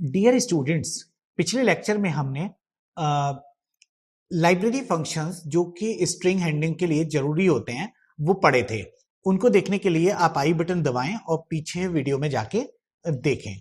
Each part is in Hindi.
डियर स्टूडेंट्स, पिछले लेक्चर में हमने लाइब्रेरी फंक्शंस जो कि स्ट्रिंग हैंडलिंग के लिए जरूरी होते हैं वो पढ़े थे। उनको देखने के लिए आप आई बटन दबाएं और पीछे वीडियो में जाके देखें।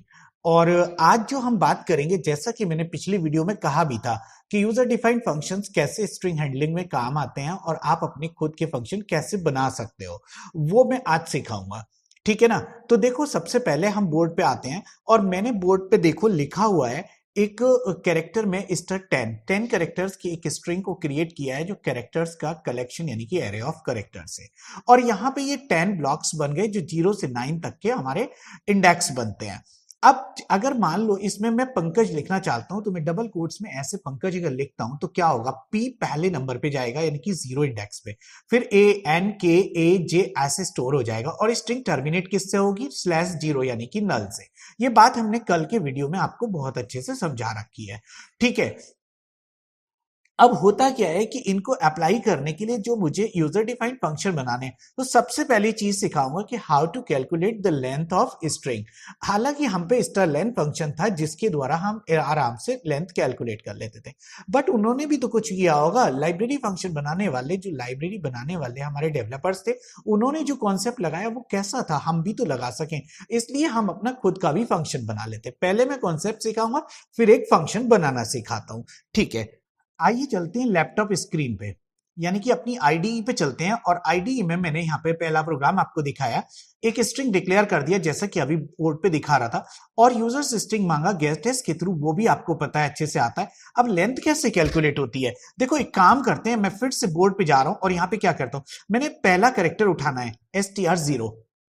और आज जो हम बात करेंगे, जैसा कि मैंने पिछली वीडियो में कहा भी था कि यूजर डिफाइंड फंक्शंस कैसे स्ट्रिंग हैंडलिंग में काम आते हैं और आप अपने खुद के फंक्शन कैसे बना सकते हो, वो मैं आज सिखाऊंगा। ठीक है ना। तो देखो, सबसे पहले हम बोर्ड पे आते हैं और मैंने बोर्ड पे देखो लिखा हुआ है एक कैरेक्टर में स्टार 10 कैरेक्टर्स की एक स्ट्रिंग को क्रिएट किया है जो कैरेक्टर्स का कलेक्शन यानी कि एरे ऑफ कैरेक्टर्स है। और यहाँ पे ये 10 ब्लॉक्स बन गए जो 0 से 9 तक के हमारे इंडेक्स बनते हैं। अब अगर मान लो इसमें मैं पंकज लिखना चाहता हूं तो मैं डबल कोट्स में ऐसे पंकज अगर लिखता हूं तो क्या होगा, पी पहले नंबर पे जाएगा यानी कि 0 इंडेक्स पे, फिर ए एन के ए जे ऐसे स्टोर हो जाएगा और स्ट्रिंग टर्मिनेट किससे होगी, /0 यानी कि नल से। ये बात हमने कल के वीडियो में आपको बहुत अच्छे से समझा रखी है। ठीक है। अब होता क्या है कि इनको अप्लाई करने के लिए जो मुझे यूजर डिफाइंड फंक्शन बनाने हैं, तो सबसे पहली चीज सिखाऊंगा कि how to calculate the length of string. हालांकि हम पे स्टार लेंथ फंक्शन था जिसके द्वारा हम आराम से लेंथ कैलकुलेट कर लेते थे, बट उन्होंने भी तो कुछ किया होगा। लाइब्रेरी फंक्शन बनाने वाले, जो लाइब्रेरी बनाने वाले हमारे डेवलपर्स थे, उन्होंने जो कॉन्सेप्ट लगाया वो कैसा था, हम भी तो लगा सकें, इसलिए हम अपना खुद का भी फंक्शन बना लेते। पहले मैं कॉन्सेप्ट सिखाऊंगा, फिर एक फंक्शन बनाना सिखाता हूं। ठीक है। आइए चलते हैं लैपटॉप स्क्रीन पे, यानी कि अपनी आईडीई पे चलते हैं। और आईडीई में मैंने यहाँ पे पहला प्रोग्राम आपको दिखाया, एक स्ट्रिंग डिक्लेयर कर दिया जैसा कि अभी बोर्ड पे दिखा रहा था, और यूजर्स स्ट्रिंग मांगा गेट टेस्ट के थ्रू, वो भी आपको पता है अच्छे से आता है। अब लेंथ कैसे कैलकुलेट होती है, देखो एक काम करते हैं, मैं फिर से बोर्ड पे जा रहा हूं और यहाँ पे क्या करता हूं, मैंने पहला कैरेक्टर उठाना है str0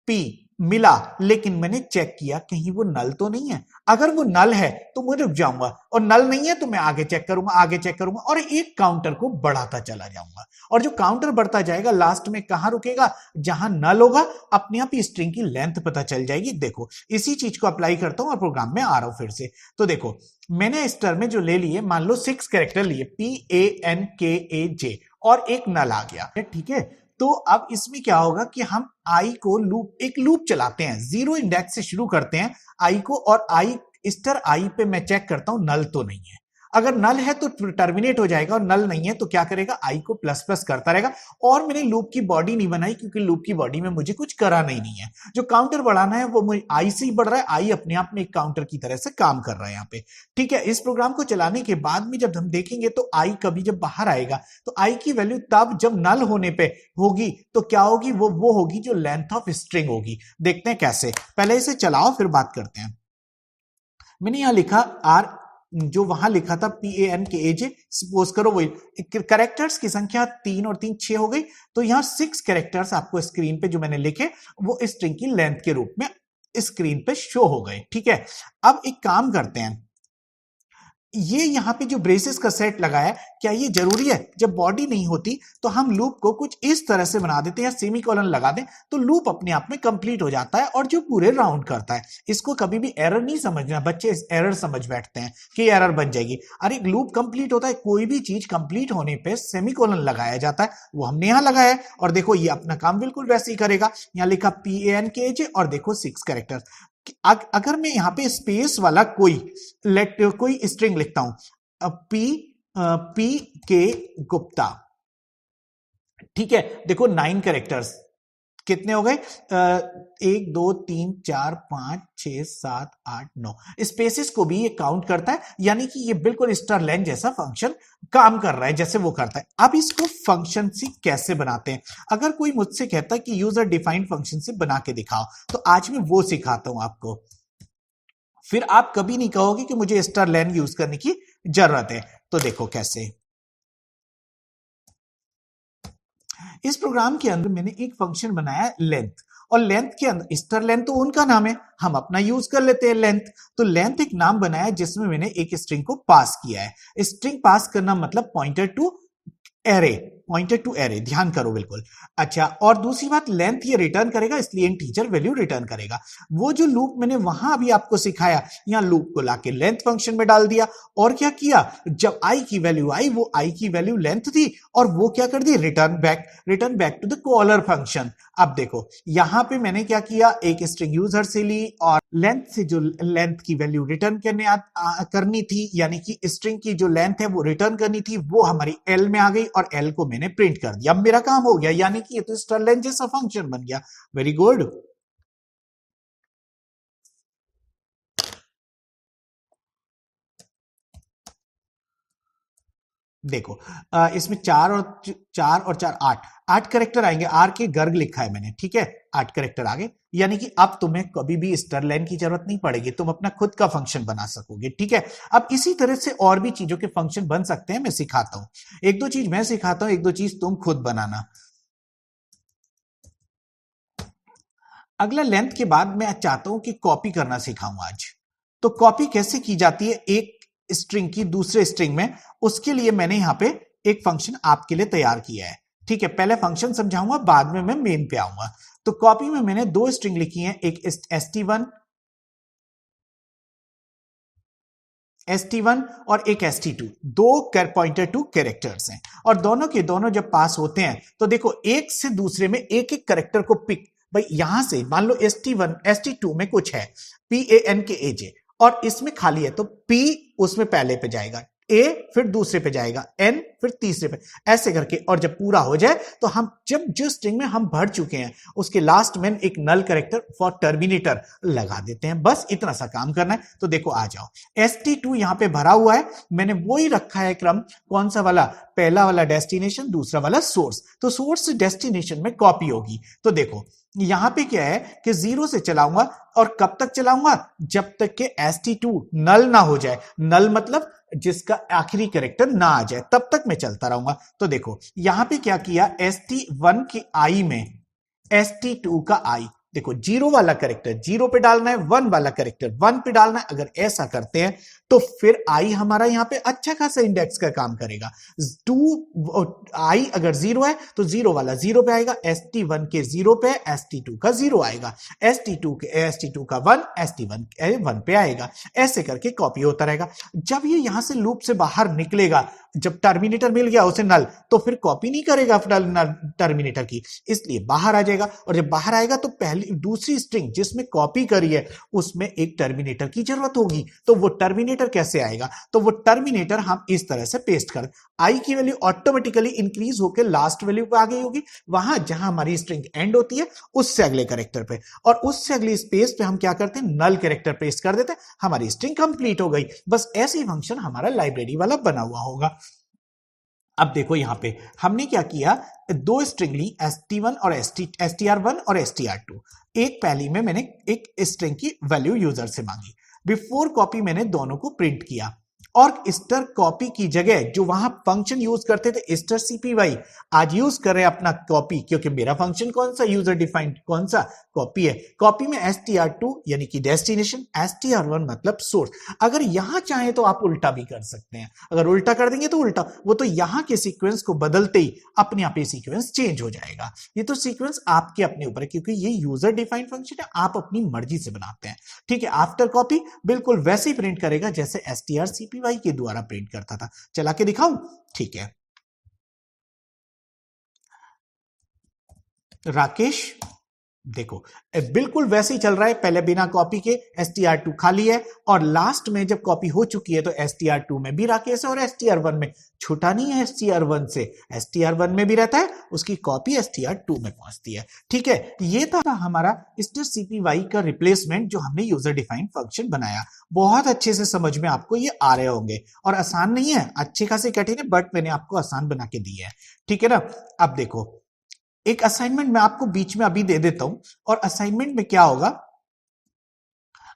p मिला, लेकिन मैंने चेक किया कहीं वो नल तो नहीं है। अगर वो नल है तो मैं रुक जाऊंगा, और नल नहीं है तो मैं आगे चेक करूंगा, आगे चेक करूंगा, और एक काउंटर को बढ़ाता चला जाऊंगा। और जो काउंटर बढ़ता जाएगा लास्ट में कहां रुकेगा, जहां नल होगा, अपने आप ही स्ट्रिंग की लेंथ पता चल जाएगी। देखो इसी चीज को अप्लाई करता हूं और प्रोग्राम में आ रहा हूं फिर से। तो देखो मैंने स्टर में जो ले लिए, मान लो 6 कैरेक्टर लिए, PANKAJ, और एक नल आ गया। ठीक है। तो अब इसमें क्या होगा कि हम आई को एक लूप चलाते हैं, 0 इंडेक्स से शुरू करते हैं आई को, और आई स्टर आई पे मैं चेक करता हूं नल तो नहीं है। अगर नल है तो टर्मिनेट हो जाएगा, और नल नहीं है तो क्या करेगा, आई को प्लस प्लस करता रहेगा। और मैंने लूप की बॉडी नहीं बनाई क्योंकि लूप की बॉडी में मुझे कुछ कराना ही नहीं है। जो काउंटर बढ़ाना है वो मुझे आई से ही बढ़ रहा है, आई अपने आप में एक काउंटर की तरह से काम कर रहा है यहाँ पे। ठीक है। इस प्रोग्राम को चलाने के बाद में जब हम देखेंगे तो आई कभी जब बाहर आएगा तो आई की वैल्यू तब जब नल होने पे होगी तो क्या होगी, वो होगी जो लेंथ ऑफ स्ट्रिंग होगी। देखते हैं कैसे, पहले इसे चलाओ फिर बात करते हैं। मैंने यहां लिखा आर, जो वहां लिखा था PANKAJ, सपोज करो वही कैरेक्टर्स की संख्या 3 और 3 6 हो गई, तो यहां 6 कैरेक्टर्स आपको स्क्रीन पे जो मैंने लिखे वो स्ट्रिंग की लेंथ के रूप में स्क्रीन पे शो हो गए। ठीक है। अब एक काम करते हैं, ये यहां पे जो ब्रेसेस का सेट लगाया, क्या ये जरूरी है? जब बॉडी नहीं होती तो हम लूप को कुछ इस तरह से बना देते हैं, सेमीकोलन लगा दें तो लूप अपने आप में कंप्लीट हो जाता है और जो पूरे राउंड करता है। इसको कभी भी एरर नहीं समझना, बच्चे एरर समझ बैठते हैं कि एरर बन जाएगी। अरे लूप कंप्लीट होता है, कोई भी चीज कंप्लीट होने पे सेमीकोलन लगाया जाता है, वो हमने यहां लगाया है। और देखो ये अपना काम बिल्कुल वैसे ही करेगा। यहां लिखा PANKAJ और देखो 6 कैरेक्टर। अगर मैं यहां पे स्पेस वाला कोई स्ट्रिंग लिखता हूं, पी के गुप्ता, ठीक है, देखो 9 कैरेक्टर्स कितने हो गए, 1 2 3 4 5 6 7 8 9 स्पेसिस को भी ये काउंट करता है, यानी कि ये बिल्कुल स्टार लेन जैसा फंक्शन काम कर रहा है जैसे वो करता है। अब इसको फंक्शन से कैसे बनाते हैं, अगर कोई मुझसे कहता है कि यूजर डिफाइंड फंक्शन से बना के दिखाओ, तो आज मैं वो सिखाता हूं आपको। फिर आप कभी नहीं कहोगे कि मुझे स्टार लेन यूज करने की जरूरत है। तो देखो कैसे, इस प्रोग्राम के अंदर मैंने एक फंक्शन बनाया लेंथ, और लेंथ के अंदर स्टार लेंथ तो उनका नाम है, हम अपना यूज कर लेते हैं लेंथ। तो लेंथ एक नाम बनाया जिसमें मैंने एक स्ट्रिंग को पास किया है। स्ट्रिंग पास करना मतलब पॉइंटर टू एरे, ध्यान करो बिल्कुल। अच्छा, और दूसरी बात, लेंथ ये रिटर्न करेगा, इसलिए इंटीजर वैल्यू रिटर्न करेगा। वो जो लूप मैंने वहां अभी आपको सिखाया, यहां लूप को लाके लेंथ फंक्शन में डाल दिया, और क्या किया, जब आई की वैल्यू आई, वो आई की वैल्यू लेंथ थी, और वो क्या कर दी, return back to the caller function. अब देखो यहां पे मैंने क्या किया, एक स्ट्रिंग यूजर से ली और लेंथ से जो लेंथ की वैल्यू रिटर्न करनी थी, यानी कि स्ट्रिंग की जो लेंथ है वो रिटर्न करनी थी, वो हमारी एल में आ गई और एल को मैंने प्रिंट कर दिया। अब मेरा काम हो गया, यानी कि ये तो स्ट्रलेन जैसा फंक्शन बन गया। Very good. देखो इसमें चार और चार आठ, आठ करेक्टर आएंगे। आर के गर्ग लिखा है मैंने, ठीक है, आठ करेक्टर आ गए, यानी कि अब तुम्हें कभी भी स्टरलाइन की जरूरत नहीं पड़ेगी, तुम अपना खुद का फंक्शन बना सकोगे, ठीक है। अब इसी तरह से और भी चीजों के फंक्शन बन सकते हैं, मैं सिखाता हूं। एक दो चीज मैं सिखाता हूं, एक दो चीज तुम खुद बनाना। अगला लेंथ के बाद मैं चाहता हूं कि कॉपी करना सिखाऊं आज। तो कॉपी कैसे की जाती है एक स्ट्रिंग की दूसरे स्ट्रिंग में, उसके लिए मैंने यहां पे एक फंक्शन आपके लिए तैयार किया है, ठीक है। पहले फंक्शन समझाऊंगा, बाद में मैं मेन पे आऊंगा। तो कॉपी में मैंने दो स्ट्रिंग लिखी है, एक st1 और एक st2, दो पॉइंटर टू कैरेक्टर्स हैं, और दोनों के दोनों जब पास होते हैं तो देखो एक से दूसरे में एक एक कैरेक्टर को पिक, भाई यहां से मान लो st1 st2 में कुछ है PANKAJ और इसमें खाली है, तो P उसमें पहले पे जाएगा, A फिर दूसरे पे जाएगा, N फिर तीसरे पे, ऐसे करके। और जब पूरा हो जाए तो हम जब जो स्ट्रिंग में हम भर चुके हैं उसके लास्ट में एक नल कैरेक्टर फॉर टर्मिनेटर लगा देते हैं, बस इतना सा काम करना है। तो देखो आ जाओ, st2 यहां पे भरा हुआ है, मैंने वही रखा है क्रम, कौन सा वाला, पहला वाला डेस्टिनेशन, दूसरा वाला सोर्स। तो सोर्स से डेस्टिनेशन में कॉपी होगी। तो देखो यहां पे क्या है कि 0 से चलाऊंगा, और कब तक चलाऊंगा, जब तक के st2 नल ना हो जाए। नल मतलब जिसका आखिरी कैरेक्टर ना आ जाए, तब तक मैं चलता रहूंगा। तो देखो यहां पे क्या किया, st1 की आई में st2 का आई, देखो जीरो वाला कैरेक्टर जीरो पे डालना है, वन वाला कैरेक्टर वन पे डालना है। अगर ऐसा करते हैं तो फिर आई हमारा यहां पे अच्छा खासा इंडेक्स का काम करेगा। आई अगर जीरो है तो जीरो वाला जीरो पे आएगा, st1 के जीरो पे st2 का जीरो आएगा, st2 का वन st1 वन पे आएगा, ऐसे करके कॉपी होता रहेगा। जब ये यहां से लूप से बाहर निकलेगा, जब टर्मिनेटर मिल गया उसे नल, तो फिर कॉपी नहीं करेगा टर्मिनेटर की, इसलिए बाहर आ जाएगा। और जब बाहर आएगा तो पहली दूसरी स्ट्रिंग जिसमें कॉपी करी है उसमें एक टर्मिनेटर की जरूरत होगी। तो वो टर्मिनेटर कैसे आएगा, तो वो टर्मिनेटर हम इस तरह से पेस्ट कर, आई की वैल्यू ऑटोमेटिकली इंक्रीज होकर लास्ट वैल्यू पे आ गई होगी, वहां जहां हमारी स्ट्रिंग एंड होती है उससे अगले कैरेक्टर पे, और उससे अगली स्पेस पे हम क्या करते हैं, नल कैरेक्टर पेस्ट कर देते हैं, हमारी स्ट्रिंग कंप्लीट हो गई। बस ऐसे ही फंक्शन हमारा लाइब्रेरी वाला बना हुआ होगा। अब देखो यहां पे हमने क्या किया, दो स्ट्रिंग ली st1 और str1 और str2। एक पहली में मैंने एक स्ट्रिंग की वैल्यू यूजर से मांगी, बिफोर कॉपी मैंने दोनों को प्रिंट किया, और स्टर कॉपी की जगह जो वहां फंक्शन यूज करते थे स्टर cpy, आज यूज कर रहे हैं अपना कॉपी, क्योंकि मेरा फंक्शन कौन सा, यूजर डिफाइंड कौन सा, कॉपी है। कॉपी में str2 यानी कि डेस्टिनेशन, str1 मतलब सोर्स। अगर यहां चाहे तो आप उल्टा भी कर सकते हैं, अगर उल्टा कर देंगे तो उल्टा, वो तो यहां के सीक्वेंस को बदलते ही अपने आप ये सीक्वेंस चेंज हो जाएगा। ये तो सीक्वेंस आपके अपने ऊपर है, क्योंकि ये यूजर डिफाइंड फंक्शन है, आप अपनी मर्जी से बनाते हैं, ठीक है। आफ्टर कॉपी बिल्कुल वैसे ही प्रिंट करेगा जैसे strcpy के द्वारा प्रिंट करता था। चला के दिखाऊं, ठीक है। राकेश, देखो बिल्कुल वैसे ही चल रहा है, पहले बिना कॉपी के str2 खाली है, और लास्ट में जब कॉपी हो चुकी है तो str2 में भी राकेश है और str1 में, छूटा नहीं है str1 से, str1 में भी रहता है, उसकी कॉपी str2 में पहुंचती है, ठीक है। ये था हमारा स्टर cpy का रिप्लेसमेंट जो हमने यूजर डिफाइंड फंक्शन बनाया। बहुत अच्छे से समझ में आपको ये आ रहे होंगे, और आसान नहीं है, अच्छे खासे कठिन है, बट मैंने आपको आसान बना के दी है, ठीक है ना। अब देखो एक असाइनमेंट मैं आपको बीच में अभी दे देता हूं, और असाइनमेंट में क्या होगा,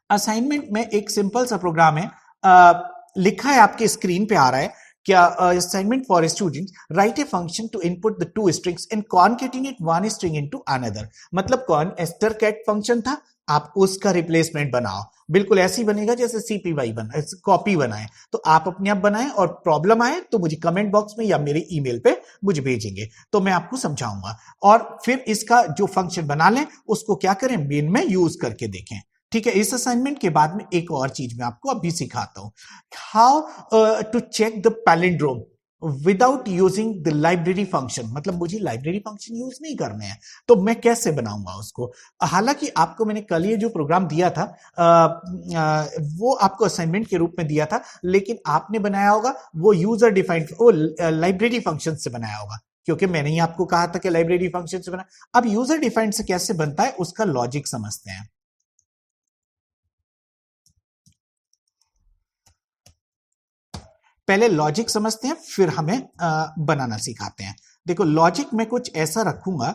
असाइनमेंट में एक सिंपल सा प्रोग्राम है, लिखा है आपके स्क्रीन पे आ रहा है क्या, assignment for student, write a function to input the two strings and concatenate one string into another. मतलब कौन एस्टर कैट फंक्शन था, आप उसका रिप्लेसमेंट बनाओ, बिल्कुल ऐसे ही बनेगा जैसे cpy बना, कॉपी बनाए। तो आप अपने आप बनाएं, और प्रॉब्लम आए तो मुझे कमेंट बॉक्स में या मेरे ईमेल पे मुझे भेजेंगे, तो मैं आपको समझाऊंगा। और फिर इसका जो फंक्शन बना लें उसको क्या करें, मेन में यूज करके देखें, ठीक है। इस असाइनमेंट के बाद में एक और चीज मैं आपको अभी सिखाता हूं, how to check the palindrome. Without using the library function, मतलब मुझे लाइब्रेरी फंक्शन यूज नहीं करने हैं, तो मैं कैसे बनाऊंगा उसको? हालांकि आपको मैंने कल ये जो प्रोग्राम दिया था वो आपको असाइनमेंट के रूप में दिया था, लेकिन आपने बनाया होगा वो यूजर डिफाइंड, वो लाइब्रेरी फंक्शन से बनाया होगा, क्योंकि मैंने ही आपको कहा था कि लाइब्रेरी फंक्शन से बना। अब यूजर डिफाइंड से कैसे बनता है उसका लॉजिक समझते हैं। पहले लॉजिक समझते हैं, फिर हमें बनाना सिखाते हैं। देखो लॉजिक में कुछ ऐसा रखूंगा,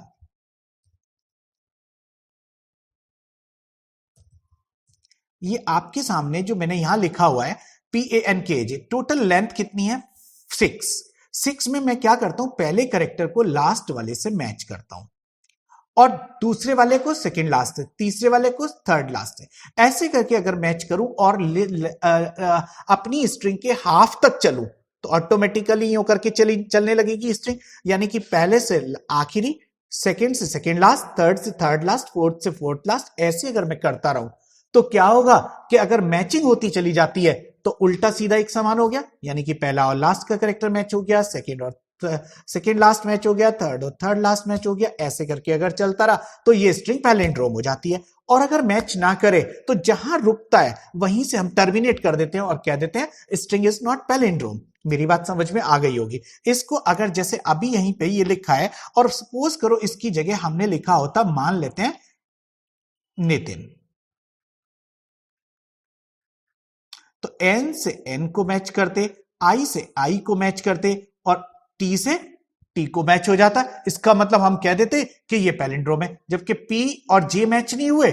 ये आपके सामने जो मैंने यहां लिखा हुआ है PANKJ, टोटल लेंथ कितनी है 6। 6 में मैं क्या करता हूं, पहले करेक्टर को लास्ट वाले से मैच करता हूं और दूसरे वाले को सेकंड लास्ट है, तीसरे वाले को थर्ड लास्ट है। ऐसे करके अगर मैच करूं और अपनी स्ट्रिंग के हाफ तक चलूं तो ऑटोमेटिकली यूं करके चलने लगेगी स्ट्रिंग, यानी कि पहले से आखिरी, सेकंड से सेकंड लास्ट, थर्ड से थर्ड लास्ट, फोर्थ से फोर्थ लास्ट, ऐसे अगर मैं करता रहूं तो क्या होगा कि अगर मैचिंग होती चली जाती है तो उल्टा सीधा एक समान हो गया, यानी कि पहला और लास्ट का करेक्टर मैच हो गया, सेकेंड लास्ट मैच हो गया, थर्ड और थर्ड लास्ट मैच हो गया। ऐसे करके अगर चलता रहा तो ये स्ट्रिंग पैलिंड्रोम हो जाती है। और अगर मैच ना करे तो जहां रुकता है वहीं से हम टर्मिनेट कर देते हैं और कह देते हैं स्ट्रिंग इज नॉट पैलिंड्रोम। मेरी बात समझ में आ गई होगी। इसको अगर जैसे अभी यहीं पे ये लिखा है और सपोज करो इसकी जगह हमने लिखा होता, मान लेते हैं नितिन, तो एन से एन को मैच करते, आई से आई को मैच करते और टी से टी को मैच हो जाता। इसका मतलब हम कह देते कि ये पैलिंड्रोम है। जबकि पी और जे मैच नहीं हुए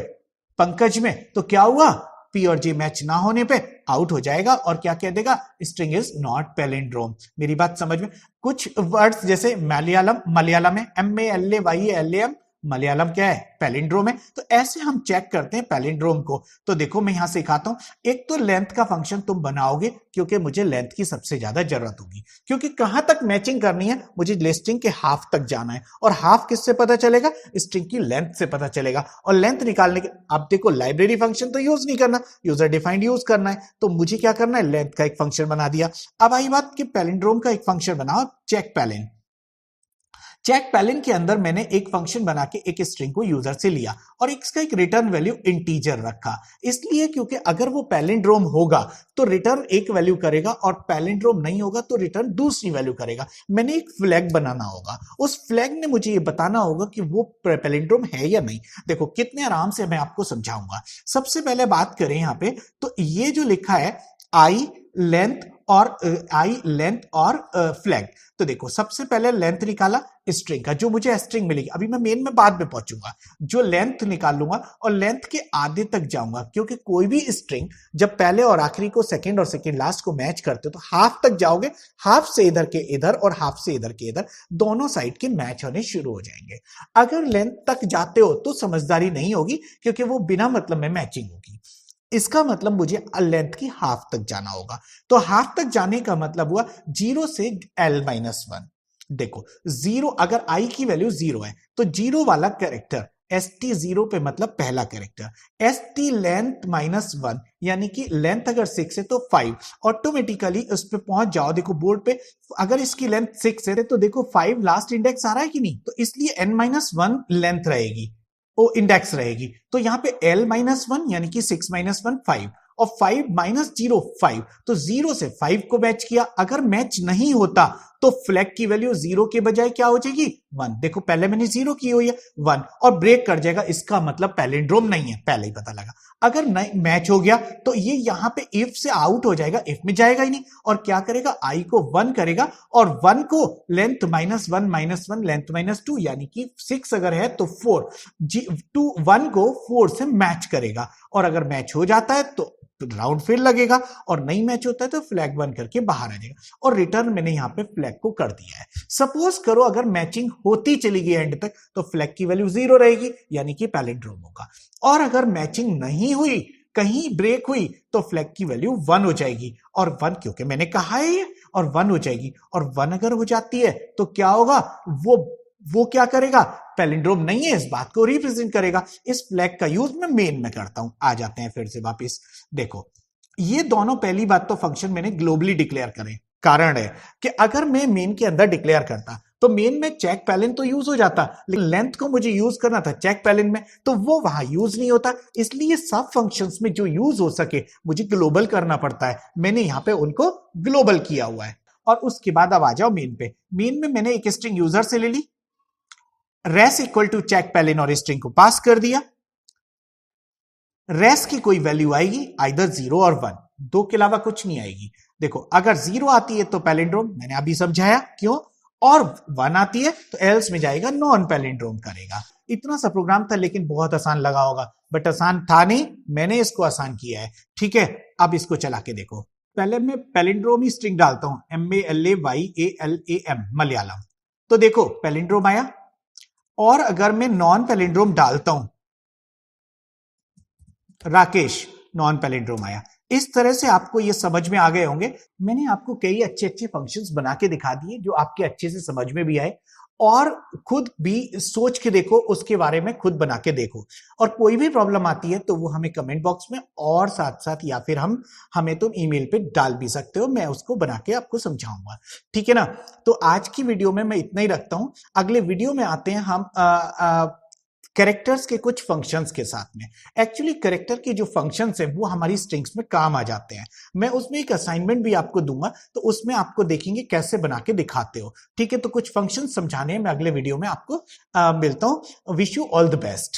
पंकज में, तो क्या हुआ, पी और जे मैच ना होने पे आउट हो जाएगा और क्या कह देगा, स्ट्रिंग इज नॉट पैलिंड्रोम। मेरी बात समझ में? कुछ वर्ड्स जैसे मलयालम, मलयालम है MALAYALAM, मलयालम क्या है, पैलिंड्रोम है। तो ऐसे हम चेक करते हैं पैलिंड्रोम को। तो देखो मैं यहां सिखाता हूं। एक तो लेंथ का फंक्शन तुम बनाओगे, क्योंकि मुझे लेंथ की सबसे ज्यादा जरूरत होगी, क्योंकि कहां तक मैचिंग करनी है, मुझे स्ट्रिंग के हाफ तक जाना है। और हाफ किससे पता चलेगा, स्ट्रिंग की लेंथ से पता चलेगा। और लेंथ निकालने के, अब देखो लाइब्रेरी फंक्शन तो यूज नहीं करना, यूजर डिफाइंड यूज करना है। तो मुझे क्या करना है, लेंथ का एक फंक्शन बना दिया। अब आई बात कि पैलिंड्रोम का एक फंक्शन बनाओ, चेक पैलिन। चेक पैलिन के अंदर मैंने एक फंक्शन बना के एक स्ट्रिंग को यूजर से लिया और इसका एक रिटर्न वैल्यू इंटीजर रखा। इसलिए क्योंकि अगर वो पैलिंड्रोम होगा तो रिटर्न एक वैल्यू करेगा और पैलिंड्रोम नहीं होगा तो रिटर्न दूसरी वैल्यू करेगा। मैंने एक फ्लैग बनाना होगा, उस फ्लैग ने मुझे ये बताना होगा कि वो पैलिंड्रोम है या नहीं। देखो कितने आराम से मैं आपको समझाऊंगा। सबसे पहले बात करें यहां पे, तो ये जो लिखा है आई लेंथ और फ्लैग, तो देखो सबसे पहले लेंथ निकाला स्ट्रिंग का, जो मुझे स्ट्रिंग मिलेगी। अभी मैं मेन में बाद में पहुंचूंगा। जो लेंथ निकाल लूंगा और लेंथ के आधे तक जाऊंगा, क्योंकि कोई भी स्ट्रिंग जब पहले और आखिरी को, सेकंड और सेकंड लास्ट को मैच करते हो तो हाफ तक जाओगे, हाफ से इधर के इधर और हाफ से इधर के इधर, दोनों साइड के मैच होने शुरू हो जाएंगे। अगर लेंथ तक जाते हो तो समझदारी नहीं होगी, क्योंकि वो बिना मतलब में मैचिंग होगी। इसका मतलब मुझे लेंथ की हाफ तक जाना होगा। तो हाफ तक जाने का मतलब हुआ 0 से L-1। देखो जीरो, अगर आई की वैल्यू 0 है तो 0 वाला कैरेक्टर ST 0 पे मतलब पहला कैरेक्टर, ST लेंथ -1, यानी कि लेंथ अगर 6 है तो 5, ऑटोमेटिकली उस पे पहुंच जाओ। देखो बोर्ड पे अगर इसकी लेंथ 6 है तो देखो 5 लास्ट इंडेक्स आ रहा है कि नहीं, तो इसलिए N-1 लेंथ रहेगी, वो इंडेक्स रहेगी। तो यहां पे L-1 यानी कि 6 - 1 5 और 5 - 0 5, तो 0 से 5 को मैच किया। अगर मैच नहीं होता तो फ्लैग की वैल्यू 0 के बजाय क्या हो जाएगी 1। देखो पहले मैंने 0 की हुई है 1 और ब्रेक कर जाएगा, इसका मतलब पैलिंड्रोम नहीं है, पहले ही पता लगा। अगर नहीं मैच हो गया तो ये यहां पे इफ से आउट हो जाएगा, इफ में जाएगा ही नहीं और क्या करेगा, आई को 1 करेगा और 1 को लेंथ -1 लेंथ -2, यानी कि 6 अगर है तो 4, 1 को 4 से मैच करेगा। और अगर मैच हो जाता है तो राउंड फिर लगेगा और नहीं मैच होता है तो फ्लैग 1 करके बाहर आ जाएगा। और रिटर्न मैंने यहां पे फ्लैग को कर दिया है। सपोज करो अगर मैचिंग होती चली गई एंड तक तो फ्लैग की वैल्यू 0 रहेगी, यानी कि पैलिंड्रोम होगा। और अगर मैचिंग नहीं हुई, कहीं ब्रेक हुई, तो फ्लैग की वैल्यू 1 हो जाएगी। और 1 क्योंकि मैंने कहा है ये, और 1 हो जाएगी। और 1 अगर हो जाती है तो क्या होगा, वो क्या करेगा, पैलिंड्रोम नहीं है, इस बात को रिप्रेजेंट करेगा। इस फ्लैग का यूज मैं मेन में करता हूं। आ जाते हैं फिर से वापस। देखो ये दोनों, पहली बात तो फंक्शन मैंने ग्लोबली डिक्लेयर करे, कारण है कि अगर मैं मेन के अंदर डिक्लेयर करता तो मेन में चेक पैलेन तो यूज हो जाता, लेकिन लेंथ को मुझे यूज करना था चेक पैलेन में, तो वो वहां यूज नहीं होता। इसलिए सब फंक्शंस में जो यूज हो सके मुझे ग्लोबल करना पड़ता है। मैंने यहां पे उनको ग्लोबल किया हुआ है। और उसके बाद अब आ जाओ मेन पे। मेन में मैंने एक स्ट्रिंग यूजर से ले ली, रेस इक्वल टू चेक पैलेन और स्ट्रिंग को पास कर दिया। रेस की कोई वैल्यू आएगी आइदर 0 और 1, दो के अलावा कुछ नहीं आएगी। देखो अगर 0 आती है तो पैलिंड्रोम, मैंने अभी समझाया क्यों, और 1 आती है तो एल्स में जाएगा नॉन पैलिंड्रोम करेगा। इतना सा प्रोग्राम था, लेकिन बहुत आसान लगा होगा, बट आसान था नहीं, मैंने इसको आसान किया है। ठीक है, अब इसको चला के देखो। पहले मैं पैलिंड्रोम ही स्ट्रिंग डालता हूं, MALAYALAM मलयालम, तो देखो पैलिंड्रोम आया। और अगर मैं नॉन पैलिंड्रोम डालता हूं, राकेश, नॉन पैलिंड्रोम आया। इस तरह से आपको ये समझ में आ गए होंगे। मैंने आपको कई अच्छे अच्छे फंक्शंस बना के दिखा दिए जो आपके अच्छे से समझ में भी आए, और खुद भी सोच के देखो, उसके बारे में खुद बना के देखो। और कोई भी प्रॉब्लम आती है तो वो हमें कमेंट बॉक्स में, और साथ साथ या फिर हमें तुम ईमेल पे डाल भी सकते हो, मैं उसको बना के आपको समझाऊंगा। ठीक है ना। तो आज की वीडियो में मैं इतना ही रखता हूं। अगले वीडियो में आते हैं हम कैरेक्टर्स के कुछ फंक्शंस के साथ में। एक्चुअली कैरेक्टर के जो फंक्शंस हैं वो हमारी स्ट्रिंग्स में काम आ जाते हैं। मैं उसमें एक असाइनमेंट भी आपको दूंगा, तो उसमें आपको देखेंगे कैसे बना के दिखाते हो। ठीक है, तो कुछ फंक्शंस समझाने मैं अगले वीडियो में आपको मिलता हूं। Wish you all the best.